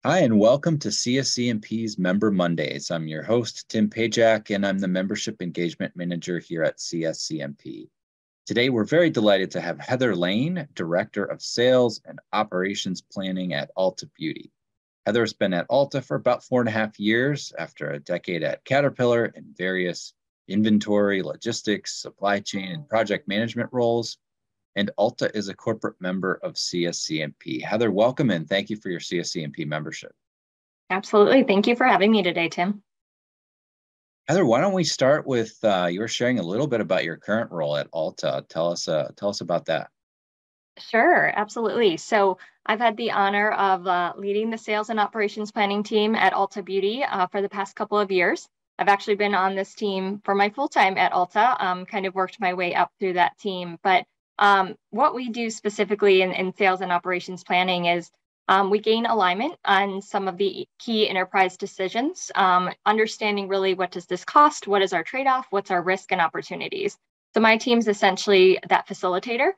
Hi, and welcome to CSCMP's Member Mondays. I'm your host, Tim Pajak, and I'm the Membership Engagement Manager here at CSCMP. Today, we're very delighted to have Heather Lane, Director of Sales and Operations Planning at Ulta Beauty. Heather has been at Ulta for about 4.5 years after a decade at Caterpillar in various inventory, logistics, supply chain, and project management roles. And Ulta is a corporate member of CSCMP. Heather, welcome and thank you for your CSCMP membership. Absolutely. Thank you for having me today, Tim. Heather, why don't we start with you were sharing a little bit about your current role at Ulta. Tell us about that. Sure, absolutely. So I've had the honor of leading the sales and operations planning team at Ulta Beauty for the past couple of years. I've actually been on this team for my full time at Ulta, kind of worked my way up through that team. But what we do specifically in sales and operations planning is we gain alignment on some of the key enterprise decisions, understanding really what does this cost, what is our trade-off, what's our risk and opportunities. So my team's essentially that facilitator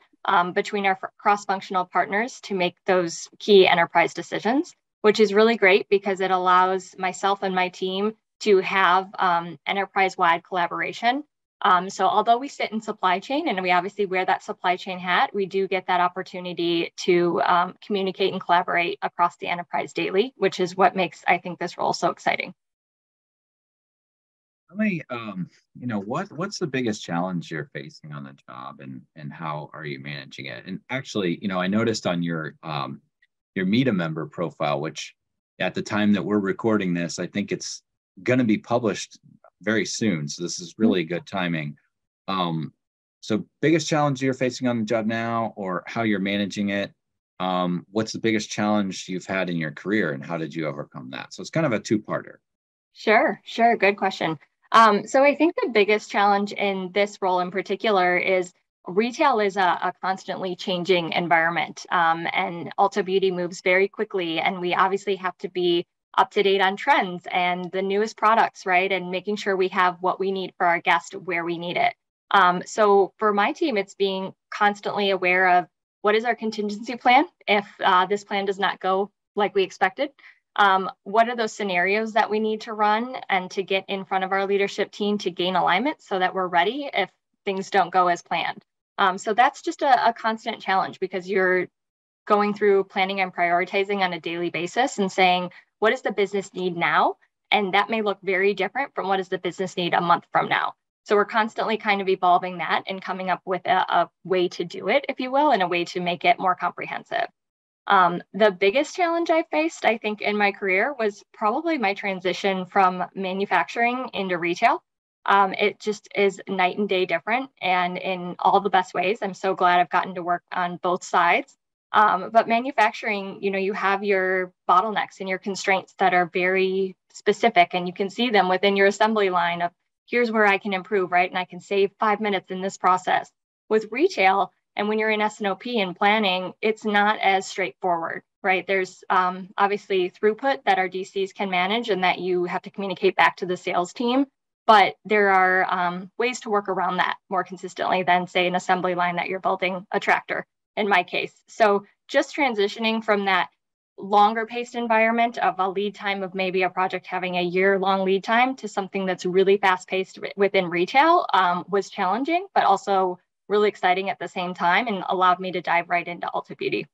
between our cross-functional partners to make those key enterprise decisions, which is really great because it allows myself and my team to have enterprise-wide collaboration. So although we sit in supply chain and we obviously wear that supply chain hat, we do get that opportunity to communicate and collaborate across the enterprise daily, which is what makes, I think, this role so exciting. Tell me, what's the biggest challenge you're facing on the job, and how are you managing it? And actually, I noticed on your Meet a Member profile, which at the time that we're recording this, I think it's going to be published very soon. So this is really good timing. So biggest challenge you're facing on the job now, or how you're managing it? What's the biggest challenge you've had in your career, and how did you overcome that? So it's kind of a two-parter. Sure. Good question. So I think the biggest challenge in this role in particular is retail is a constantly changing environment, and Ulta Beauty moves very quickly, and we obviously have to be up to date on trends and the newest products, right? And making sure we have what we need for our guest where we need it. So for my team, it's being constantly aware of what is our contingency plan if this plan does not go like we expected. What are those scenarios that we need to run and to get in front of our leadership team to gain alignment so that we're ready if things don't go as planned. So that's just a constant challenge because you're going through planning and prioritizing on a daily basis and saying, what does the business need now? And that may look very different from what does the business need a month from now. So we're constantly kind of evolving that and coming up with a way to do it, if you will, and a way to make it more comprehensive. The biggest challenge I faced, I think, in my career was probably my transition from manufacturing into retail. It just is night and day different, and in all the best ways. I'm so glad I've gotten to work on both sides. But manufacturing, you have your bottlenecks and your constraints that are very specific, and you can see them within your assembly line of here's where I can improve, right? And I can save 5 minutes in this process. With retail, and when you're in S&OP and planning, it's not as straightforward, right? There's obviously throughput that our DCs can manage and that you have to communicate back to the sales team. But there are ways to work around that more consistently than, say, an assembly line that you're building a tractor, in my case. So just transitioning from that longer paced environment of a lead time of maybe a project having a year-long lead time to something that's really fast-paced within retail was challenging, but also really exciting at the same time and allowed me to dive right into Ulta Beauty.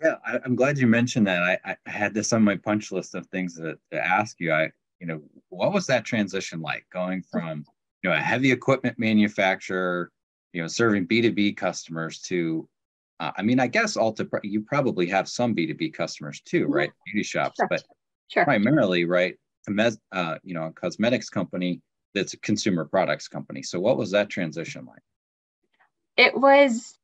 Yeah, I'm glad you mentioned that. I had this on my punch list of things to ask you. What was that transition like going from, a heavy equipment manufacturer, serving B2B customers to, I guess Ulta, you probably have some B2B customers too, right? Beauty shops, Sure. but Sure. primarily, right? A cosmetics company that's a consumer products company. So what was that transition like? It was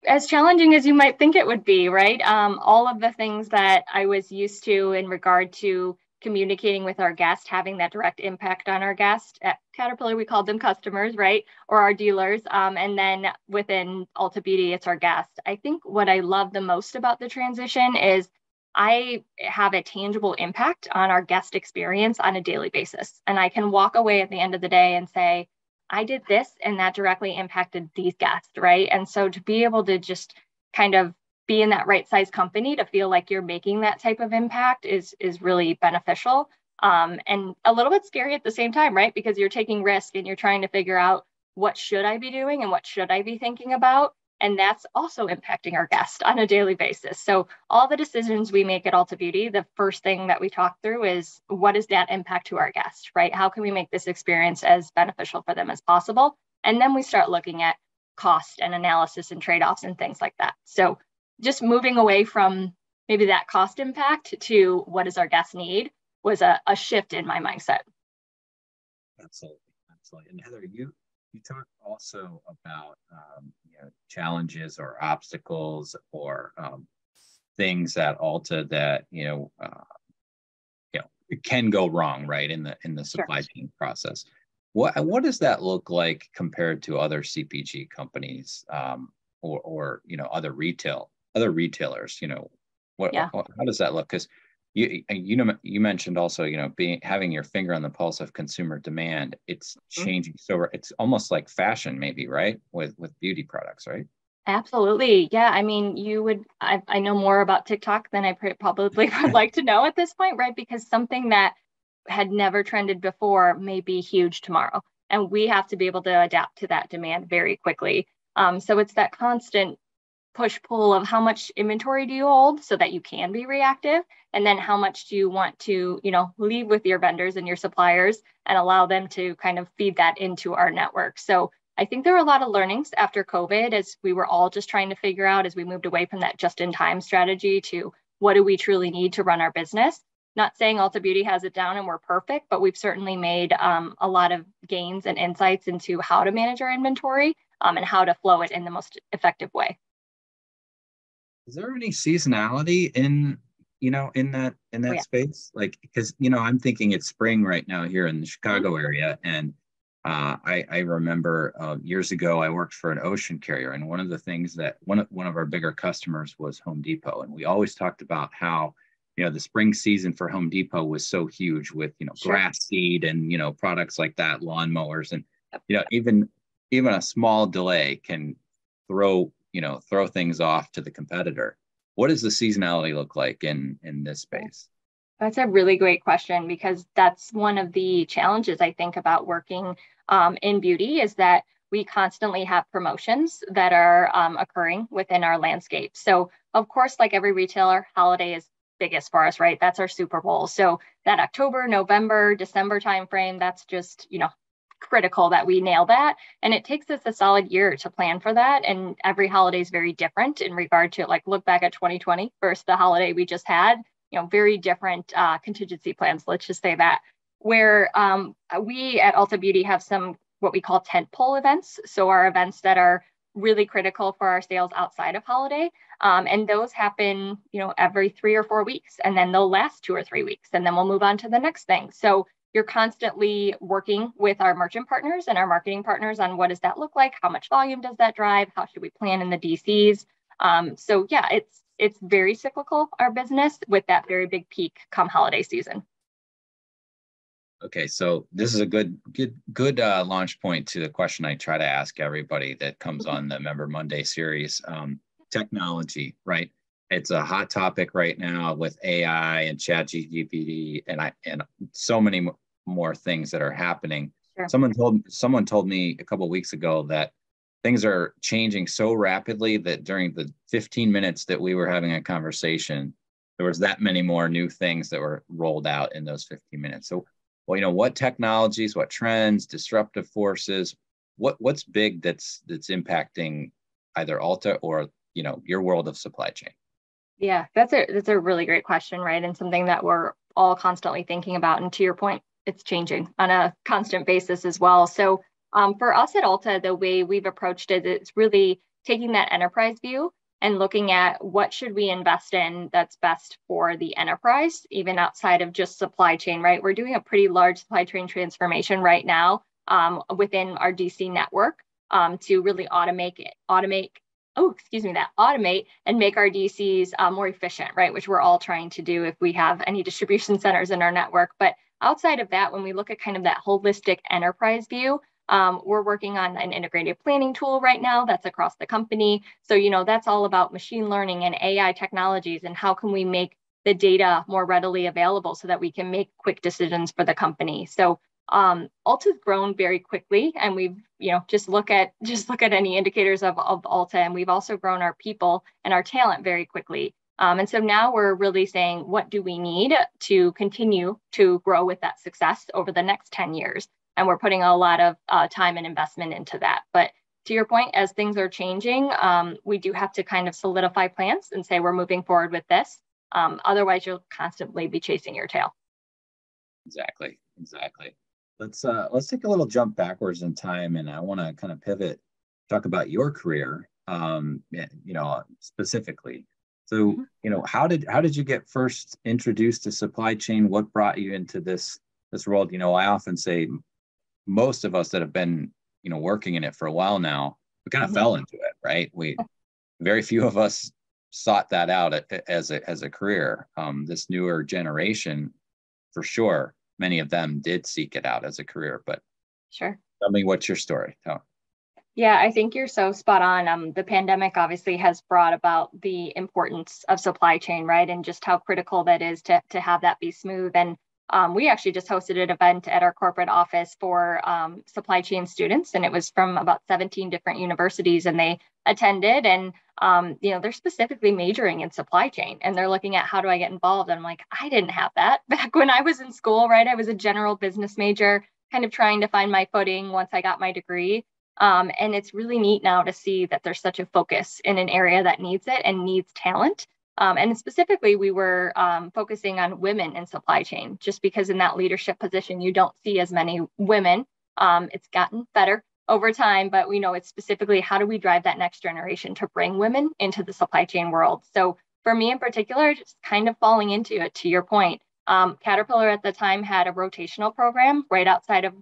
as challenging as you might think it would be, right? All of the things that I was used to in regard to communicating with our guest, having that direct impact on our guest. At Caterpillar, we called them customers, right? Or our dealers. And then within Ulta Beauty, it's our guest. I think what I love the most about the transition is I have a tangible impact on our guest experience on a daily basis. And I can walk away at the end of the day and say, I did this and that directly impacted these guests, right? And so to be able to just kind of be in that right size company to feel like you're making that type of impact is really beneficial. And a little bit scary at the same time, right? Because you're taking risk and you're trying to figure out what should I be doing and what should I be thinking about. And that's also impacting our guest on a daily basis. So all the decisions we make at Ulta Beauty, the first thing that we talk through is what is that impact to our guest, right? How can we make this experience as beneficial for them as possible? And then we start looking at cost and analysis and trade-offs and things like that. So just moving away from maybe that cost impact to what does our guest need was a shift in my mindset. Absolutely. And Heather, you talk also about challenges or obstacles or things that Ulta that it can go wrong, right, in the supply chain process. What does that look like compared to other CPG companies or other retailers? How does that look? Because you mentioned also having your finger on the pulse of consumer demand. It's changing, so it's almost like fashion, maybe, right, with beauty products, right? Absolutely. Yeah. I mean, I know more about TikTok than I probably would like to know at this point, right? Because something that had never trended before may be huge tomorrow. And we have to be able to adapt to that demand very quickly. So it's that constant push-pull of how much inventory do you hold so that you can be reactive, and then how much do you want to leave with your vendors and your suppliers and allow them to kind of feed that into our network. So I think there were a lot of learnings after COVID as we were all just trying to figure out, as we moved away from that just-in-time strategy to what do we truly need to run our business. Not saying Ulta Beauty has it down and we're perfect, but we've certainly made a lot of gains and insights into how to manage our inventory and how to flow it in the most effective way. Is there any seasonality in that space? Like, because I'm thinking it's spring right now here in the Chicago area, and I remember years ago I worked for an ocean carrier, and one of the things that one of our bigger customers was Home Depot, and we always talked about how the spring season for Home Depot was so huge with grass seed and products like that, lawnmowers, and even a small delay can throw things off to the competitor. What does the seasonality look like in this space? That's a really great question, because that's one of the challenges I think about working in beauty is that we constantly have promotions that are occurring within our landscape. So of course, like every retailer, holiday is biggest for us, right? That's our Super Bowl. So that October, November, December timeframe, that's just, critical that we nail that. And it takes us a solid year to plan for that. And every holiday is very different in regard to, like, look back at 2020 versus the holiday we just had, very different contingency plans. Let's just say that, where we at Ulta Beauty have some what we call tentpole events. So our events that are really critical for our sales outside of holiday. And those happen, every 3 or 4 weeks, and then they'll last 2 or 3 weeks, and then we'll move on to the next thing. So you're constantly working with our merchant partners and our marketing partners on what does that look like? How much volume does that drive? How should we plan in the DCs? So yeah, it's very cyclical, our business, with that very big peak come holiday season. Okay, so this is a good launch point to the question I try to ask everybody that comes on the Member Monday series. Technology, right? It's a hot topic right now with AI and ChatGPT and so many more things that are happening. Sure. Someone told me a couple of weeks ago that things are changing so rapidly that during the 15 minutes that we were having a conversation, there was that many more new things that were rolled out in those 15 minutes. So, what technologies, what trends, disruptive forces, what's big that's impacting either Ulta or your world of supply chain? Yeah, that's a really great question, right? And something that we're all constantly thinking about. And to your point, it's changing on a constant basis as well. So for us at Ulta, the way we've approached it is really taking that enterprise view and looking at what should we invest in that's best for the enterprise, even outside of just supply chain, right? We're doing a pretty large supply chain transformation right now within our DC network to really automate and make our DCs more efficient, right? Which we're all trying to do if we have any distribution centers in our network. But outside of that, when we look at kind of that holistic enterprise view, We're working on an integrated planning tool right now that's across the company. So, that's all about machine learning and AI technologies and how can we make the data more readily available so that we can make quick decisions for the company. So Alta's grown very quickly, and we've, just look at any indicators of Alta, and we've also grown our people and our talent very quickly. And so now we're really saying, what do we need to continue to grow with that success over the next 10 years? And we're putting a lot of time and investment into that. But to your point, as things are changing, we do have to kind of solidify plans and say we're moving forward with this. Otherwise, you'll constantly be chasing your tail. Exactly. Let's take a little jump backwards in time, and I want to kind of pivot, talk about your career, specifically. So, how did you get first introduced to supply chain? What brought you into this world? I often say most of us that have been, working in it for a while now, we kind of fell into it, right? Very few of us sought that out as a career. This newer generation, for sure, many of them did seek it out as a career. But sure, tell me, what's your story? Yeah, I think you're so spot on. The pandemic obviously has brought about the importance of supply chain, right? And just how critical that is to have that be smooth. And we actually just hosted an event at our corporate office for supply chain students, and it was from about 17 different universities, and they attended. And they're specifically majoring in supply chain, and they're looking at, how do I get involved? And I'm like, I didn't have that back when I was in school, right? I was a general business major, kind of trying to find my footing once I got my degree. And it's really neat now to see that there's such a focus in an area that needs it and needs talent. And specifically, we were focusing on women in supply chain, just because in that leadership position, you don't see as many women. It's gotten better over time, but we know it's specifically, how do we drive that next generation to bring women into the supply chain world? So for me in particular, just kind of falling into it, to your point, Caterpillar at the time had a rotational program right outside of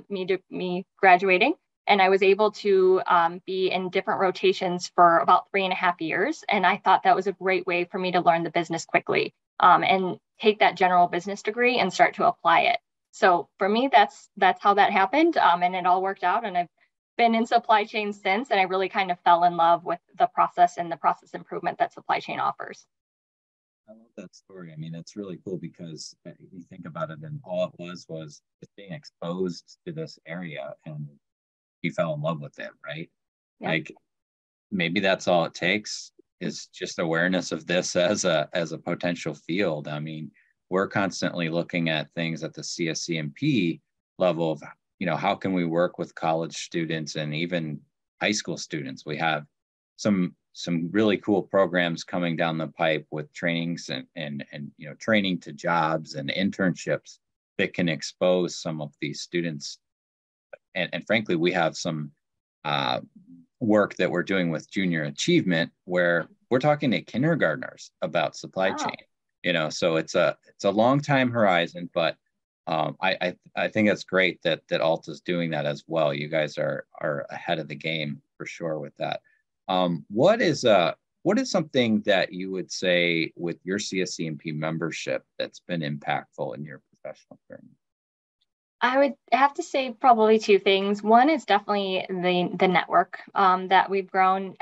me graduating. And I was able to be in different rotations for about 3.5 years. And I thought that was a great way for me to learn the business quickly and take that general business degree and start to apply it. So for me, that's how that happened. And it all worked out. And I've been in supply chain since, and I really kind of fell in love with the process and the process improvement that supply chain offers. I love that story. I mean, it's really cool because you think about it, and all it was just being exposed to this area, and you fell in love with it, right? Yeah. Like, maybe that's all it takes, is just awareness of this as a potential field. I mean, we're constantly looking at things at the CSCMP level of, how can we work with college students and even high school students? We have some really cool programs coming down the pipe with trainings and training to jobs and internships that can expose some of these students. And frankly, we have some work that we're doing with junior achievement, where we're talking to kindergartners about supply chain. So it's a long time horizon, but I think it's great that Alta's doing that as well. You guys are ahead of the game for sure with that. What is something that you would say with your CSCMP membership that's been impactful in your professional journey? I would have to say probably two things. One is definitely the network that we've grown.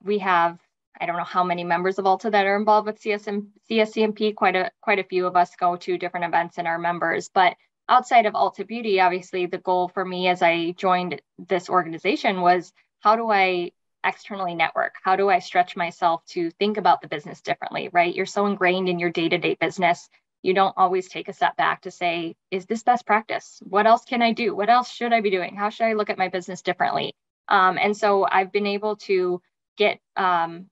We have, I don't know how many members of Alta that are involved with CSCMP. Quite a few of us go to different events and are members. But outside of Alta Beauty, obviously the goal for me as I joined this organization was, how do I externally network? How do I stretch myself to think about the business differently, right? You're so ingrained in your day-to-day business. You don't always take a step back to say, is this best practice? What else can I do? What else should I be doing? How should I look at my business differently? And so I've been able to get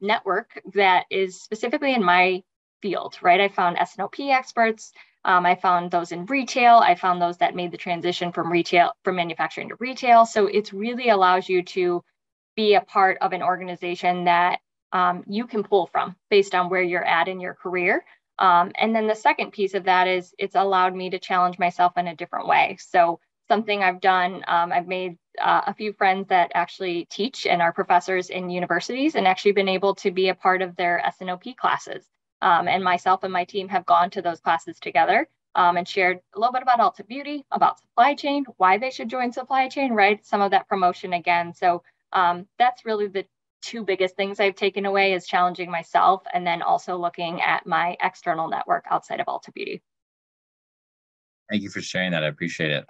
network that is specifically in my field, right? I found S&OP experts. I found those in retail. I found those that made the transition from manufacturing to retail. So it really allows you to be a part of an organization that you can pull from based on where you're at in your career. And then the second piece of that is, it's allowed me to challenge myself in a different way. So something I've done, I've made a few friends that actually teach and are professors in universities, and actually been able to be a part of their S&OP classes. And myself and my team have gone to those classes together. and shared a little bit about Ulta Beauty, about supply chain, why they should join supply chain, right? Some of that promotion again. So that's really the two biggest things I've taken away, is challenging myself and then also looking at my external network outside of Ulta Beauty. Thank you for sharing that. I appreciate it.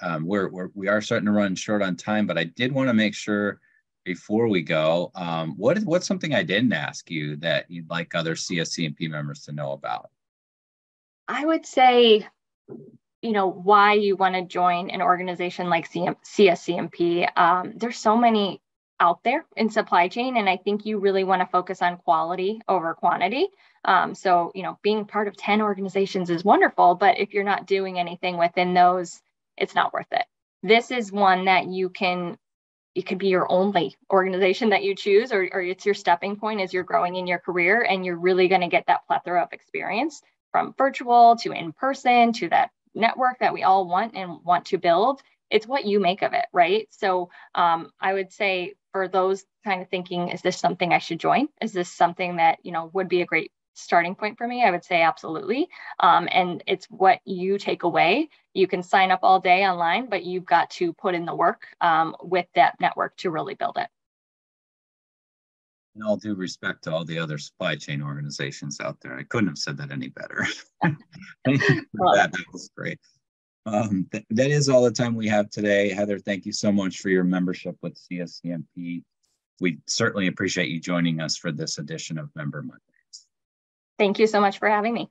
We are starting to run short on time, but I did want to make sure before we go, what's something I didn't ask you that you'd like other CSCMP members to know about? I would say, why you want to join an organization like CSCMP. There's so many out there in supply chain, and I think you really want to focus on quality over quantity. So, being part of 10 organizations is wonderful, but if you're not doing anything within those, it's not worth it. This is one that it could be your only organization that you choose, or it's your stepping point as you're growing in your career, and you're really going to get that plethora of experience from virtual to in person to that network that we all want to build. It's what you make of it, right? So I would say, for those kind of thinking, is this something I should join? Is this something that would be a great starting point for me? I would say absolutely. And it's what you take away. You can sign up all day online, but you've got to put in the work with that network to really build it. In all due respect to all the other supply chain organizations out there, I couldn't have said that any better. Thank you for that. That was great. That is all the time we have today. Heather, thank you so much for your membership with CSCMP. We certainly appreciate you joining us for this edition of Member Mondays. Thank you so much for having me.